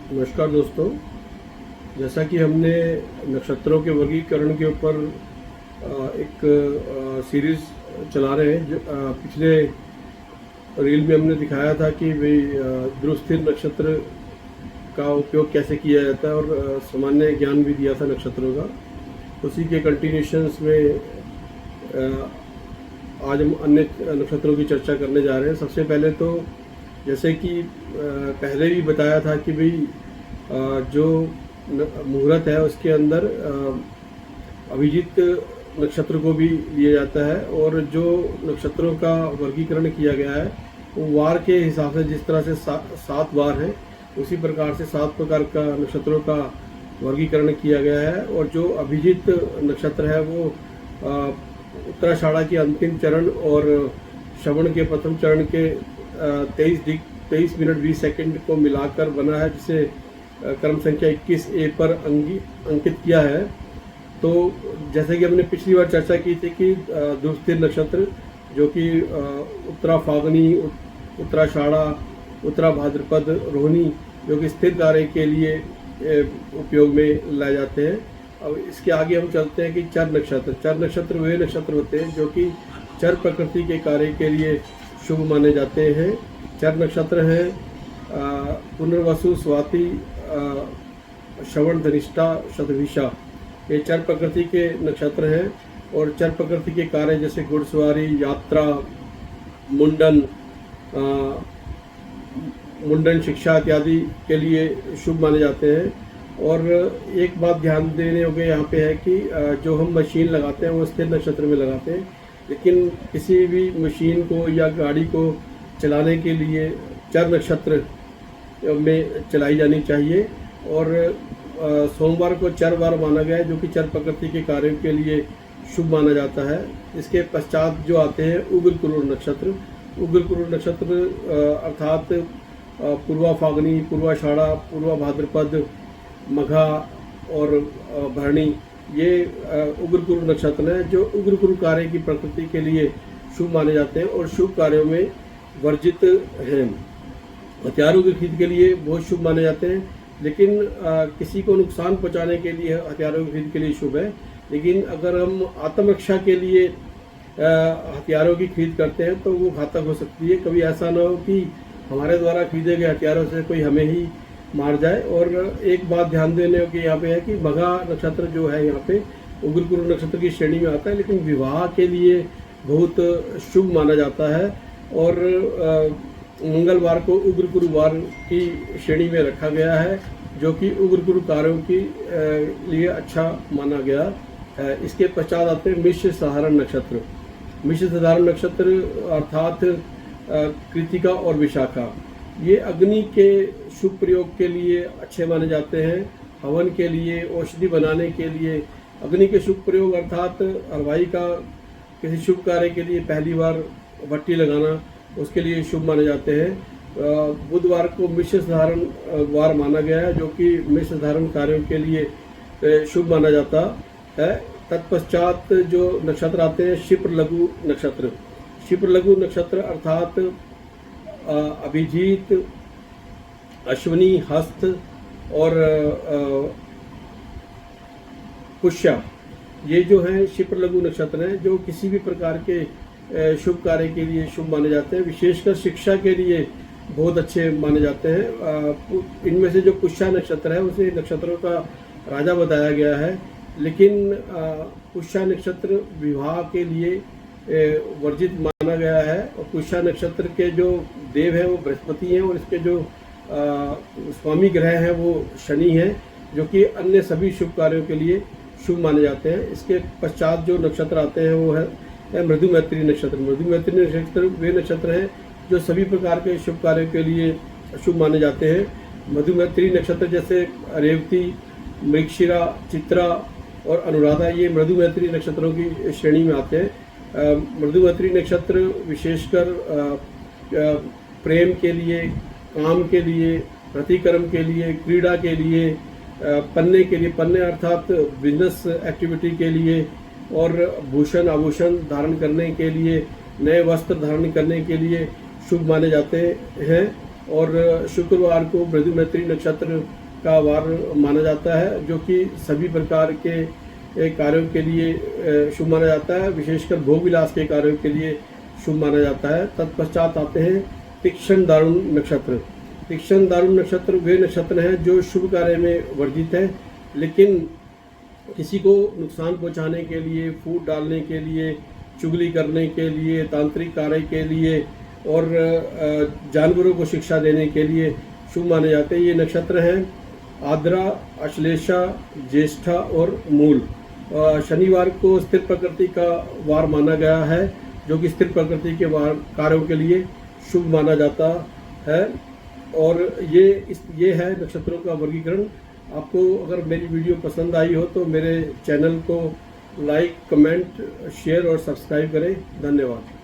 नमस्कार दोस्तों। जैसा कि हमने नक्षत्रों के वर्गीकरण के ऊपर एक सीरीज़ चला रहे हैं। पिछले रील में हमने दिखाया था कि भाई ध्रुव स्थिर नक्षत्र का उपयोग कैसे किया जाता है और सामान्य ज्ञान भी दिया था नक्षत्रों का। उसी के कंटिन्यूशंस में आज हम अन्य नक्षत्रों की चर्चा करने जा रहे हैं। सबसे पहले तो जैसे कि पहले भी बताया था कि भाई जो मुहूर्त है उसके अंदर अभिजीत नक्षत्र को भी लिया जाता है और जो नक्षत्रों का वर्गीकरण किया गया है वो वार के हिसाब से, जिस तरह से 7 वार हैं उसी प्रकार से 7 प्रकार का नक्षत्रों का वर्गीकरण किया गया है। और जो अभिजीत नक्षत्र है वो उत्तराषाढ़ा के अंतिम चरण और श्रवण के प्रथम चरण के 23 मिनट 20 सेकंड को मिलाकर बना है, जिसे क्रम संख्या 21A पर अंकित किया है। तो जैसे कि हमने पिछली बार चर्चा की थी कि ध्रुव स्थिर नक्षत्र जो कि उत्तरा फागनी, उत्तराषाढ़ा, उत्तरा भाद्रपद, रोहिणी जो कि स्थिर कार्य के लिए उपयोग में लाए जाते हैं। अब इसके आगे हम चलते हैं कि चर नक्षत्र वे नक्षत्र होते हैं जो कि चर प्रकृति के कार्य के लिए शुभ माने जाते हैं। चर नक्षत्र हैं पुनर्वसु, स्वाति, श्रवण, धनिष्ठा, शतभिषा, ये चर प्रकृति के नक्षत्र हैं। और चर प्रकृति के कार्य जैसे घुड़सवारी, यात्रा, मुंडन, शिक्षा इत्यादि के लिए शुभ माने जाते हैं। और एक बात ध्यान देने होगी यहाँ पे है कि जो हम मशीन लगाते हैं वो स्थिर नक्षत्र में लगाते हैं, लेकिन किसी भी मशीन को या गाड़ी को चलाने के लिए चर नक्षत्र में चलाई जानी चाहिए। और सोमवार को चर वार माना गया है जो कि चर प्रकृति के कार्यों के लिए शुभ माना जाता है। इसके पश्चात जो आते हैं उग्र क्रूर नक्षत्र अर्थात पूर्वा फागनी, पूर्वाषाढ़ा, पूर्वा भाद्रपद, मघा और भरणी, ये उग्र क्रूर नक्षत्र हैं जो उग्र क्रूर कार्य की प्रकृति के लिए शुभ माने जाते हैं और शुभ कार्यों में वर्जित हैं। हथियारों की खरीद के लिए बहुत शुभ माने जाते हैं, लेकिन किसी को नुकसान पहुंचाने के लिए हथियारों की खरीद के लिए शुभ है। लेकिन अगर हम आत्मरक्षा के लिए हथियारों की खरीद करते हैं तो वो घातक हो सकती है। कभी ऐसा ना हो कि हमारे द्वारा खरीदे गए हथियारों से कोई हमें ही मार जाए। और एक बात ध्यान देने की यहाँ पे है कि मघा नक्षत्र जो है यहाँ पे उग्र क्रूर नक्षत्र की श्रेणी में आता है, लेकिन विवाह के लिए बहुत शुभ माना जाता है। और मंगलवार को उग्र गुरुवार की श्रेणी में रखा गया है जो कि उग्र गुरु कार्यों के लिए अच्छा माना गया है। इसके पश्चात आते हैं मिश्र साधारण नक्षत्र अर्थात कृतिका और विशाखा। ये अग्नि के शुभ प्रयोग के लिए अच्छे माने जाते हैं। हवन के लिए, औषधि बनाने के लिए अग्नि के शुभ प्रयोग अर्थात हलवाई का किसी शुभ कार्य के लिए पहली बार भट्टी लगाना उसके लिए शुभ माने जाते हैं। बुधवार को मिश्र साधारण वार माना गया है जो कि मिश्र साधारण कार्यों के लिए शुभ माना जाता है। तत्पश्चात जो नक्षत्र आते हैं क्षिप्र लघु नक्षत्र अर्थात अभिजीत, अश्विनी, हस्त और पुष्या, ये जो हैं क्षिप्र लघु नक्षत्र हैं जो किसी भी प्रकार के शुभ कार्य के लिए शुभ माने जाते हैं। विशेषकर शिक्षा के लिए बहुत अच्छे माने जाते हैं। इनमें से जो पुष्या नक्षत्र है उसे नक्षत्रों का राजा बताया गया है, लेकिन पुष्या नक्षत्र विवाह के लिए वर्जित माना गया है। और पुष्या नक्षत्र के जो देव हैं वो बृहस्पति हैं और इसके जो स्वामी ग्रह हैं वो शनि हैं जो कि अन्य सभी शुभ कार्यों के लिए शुभ माने जाते हैं। इसके पश्चात जो नक्षत्र आते हैं वो है मृदुमैत्री नक्षत्र वे नक्षत्र हैं जो सभी प्रकार के शुभ कार्यों के लिए शुभ माने जाते हैं। मधुमैत्री नक्षत्र जैसे रेवती, मृगशिरा, चित्रा और अनुराधा, ये मृदुमैत्री नक्षत्रों की श्रेणी में आते हैं। मृदुमैत्री नक्षत्र विशेषकर प्रेम के लिए, काम के लिए, प्रतिकर्म के लिए, क्रीड़ा के लिए, पन्ने अर्थात बिजनेस एक्टिविटी के लिए और भूषण आभूषण धारण करने के लिए, नए वस्त्र धारण करने के लिए शुभ माने जाते हैं। और शुक्रवार को बृहस्पति नक्षत्र का वार माना जाता है, जो कि सभी प्रकार के कार्यों के लिए शुभ माना जाता है, विशेषकर भोग विलास के कार्यों के लिए शुभ माना जाता है। तत्पश्चात आते हैं तीक्ष्ण दारुण नक्षत्र। तीक्ष्ण दारुण नक्षत्र वे नक्षत्र हैं जो शुभ कार्य में वर्जित है, लेकिन किसी को नुकसान पहुंचाने के लिए, फूट डालने के लिए, चुगली करने के लिए, तांत्रिक कार्य के लिए और जानवरों को शिक्षा देने के लिए शुभ माने जाते हैं। ये नक्षत्र हैं आद्रा, अश्लेषा, ज्येष्ठा और मूल। शनिवार को स्थिर प्रकृति का वार माना गया है, जो कि स्थिर प्रकृति के वार कार्यों के लिए शुभ माना जाता है। और ये है नक्षत्रों का वर्गीकरण। आपको अगर मेरी वीडियो पसंद आई हो तो मेरे चैनल को लाइक, कमेंट, शेयर और सब्सक्राइब करें। धन्यवाद।